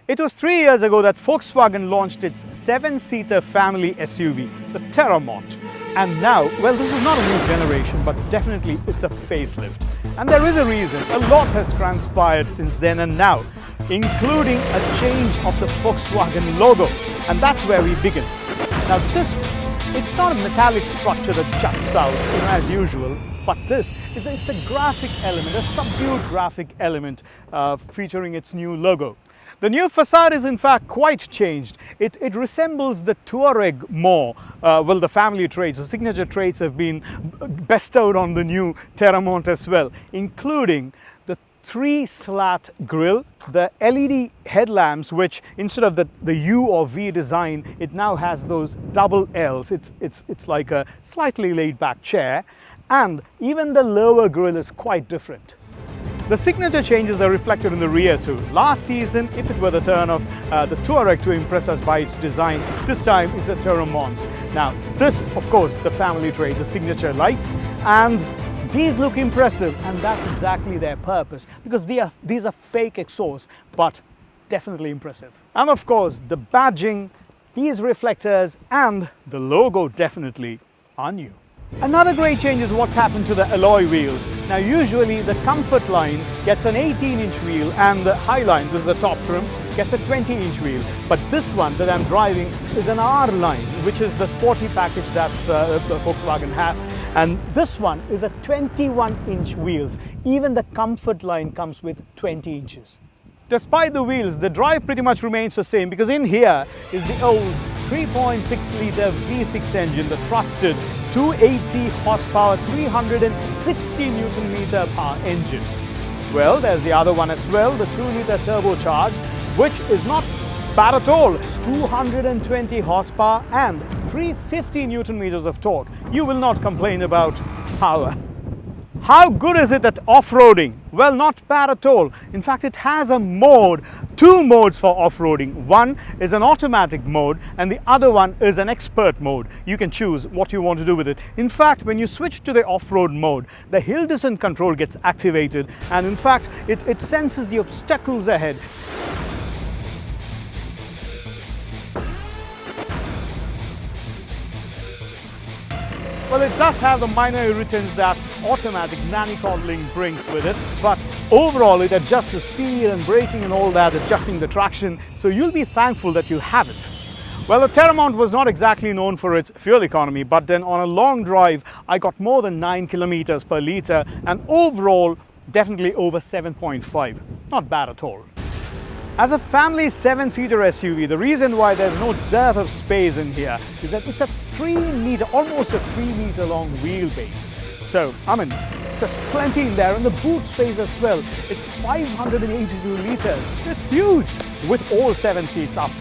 It was 3 years ago that Volkswagen launched its 7-seater family SUV, the Teramont. And now, well, this is not a new generation, but definitely it's a facelift. And there is a reason. A lot has transpired since then and now, including a change of the Volkswagen logo. And that's where we begin. Now it's not a metallic structure that juts out, as usual, but it's a graphic element, a subdued graphic element featuring its new logo. The new facade is in fact quite changed. It resembles the Touareg more. Well, the family traits, the signature traits have been bestowed on the new Teramont as well, including the 3-slat grille, the LED headlamps, which instead of the U or V design, it now has those double Ls. It's like a slightly laid back chair, and even the lower grille is quite different. The signature changes are reflected in the rear too. Last season, if it were the turn of the Touareg to impress us by its design, this time it's a Teramont. Now this, of course, the family trait, the signature lights, and these look impressive, and that's exactly their purpose, because these are fake exhausts, but definitely impressive. And of course, the badging, these reflectors, and the logo definitely are new. Another great change is what's happened to the alloy wheels. Now usually the CONFORTLINE gets an 18-inch wheel and the HIGHLINE, this is the top trim, gets a 20-inch wheel. But this one that I'm driving is an R-Line, which is the sporty package that Volkswagen has. And this one is a 21-inch wheels. Even the CONFORTLINE comes with 20 inches. Despite the wheels, the drive pretty much remains the same, because in here is the old 3.6-litre V6 engine, the trusted 280 horsepower, 360 Newton-meter power engine. Well, there's the other one as well, the 2-litre turbocharged, which is not bad at all. 220 horsepower and 350 Newton-meters of torque. You will not complain about power. How good is it at off-roading? Well, not bad at all. In fact, it has a mode, 2 modes for off-roading. One is an automatic mode and the other one is an expert mode. You can choose what you want to do with it. In fact, when you switch to the off-road mode, the hill descent control gets activated, and in fact, it senses the obstacles ahead. Well, it does have the minor irritants that automatic nanny coddling brings with it, but overall it adjusts the speed and braking and all that, adjusting the traction, so you'll be thankful that you have it. Well, the Teramont was not exactly known for its fuel economy, but then on a long drive I got more than 9 kilometers per litre, and overall definitely over 7.5. Not bad at all. As a family 7-seater SUV, the reason why there's no dearth of space in here is that it's a 3-meter, almost a 3-meter long wheelbase. So, I mean, just plenty in there, and the boot space as well. It's 582 liters. It's huge with all 7 seats up.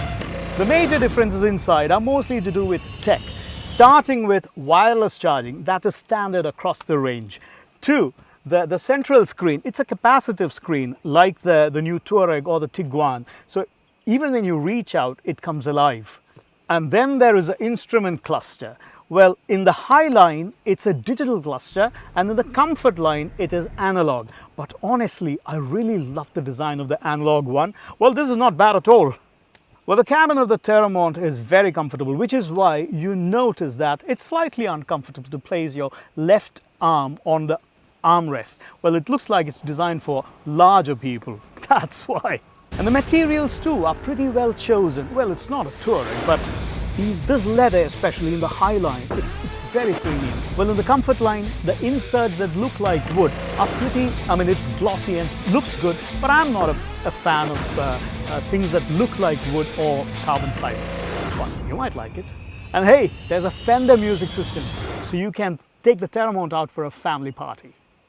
The major differences inside are mostly to do with tech, starting with wireless charging that is standard across the range. 2, the central screen, it's a capacitive screen like the new Touareg or the Tiguan. So even when you reach out, it comes alive. And then there is an instrument cluster. Well, in the HIGHLINE, it's a digital cluster, and in the CONFORTLINE, it is analog. But honestly, I really love the design of the analog one. Well, this is not bad at all. Well, the cabin of the Teramont is very comfortable, which is why you notice that it's slightly uncomfortable to place your left arm on the armrest. Well, it looks like it's designed for larger people. That's why. And the materials too are pretty well chosen. Well, it's not a Touareg, but this leather, especially in the HIGHLINE, it's very premium. Well, in the CONFORTLINE, the inserts that look like wood are pretty, I mean, it's glossy and looks good, but I'm not a fan of things that look like wood or carbon fiber. But you might like it. And hey, there's a Fender music system, so you can take the Teramont out for a family party.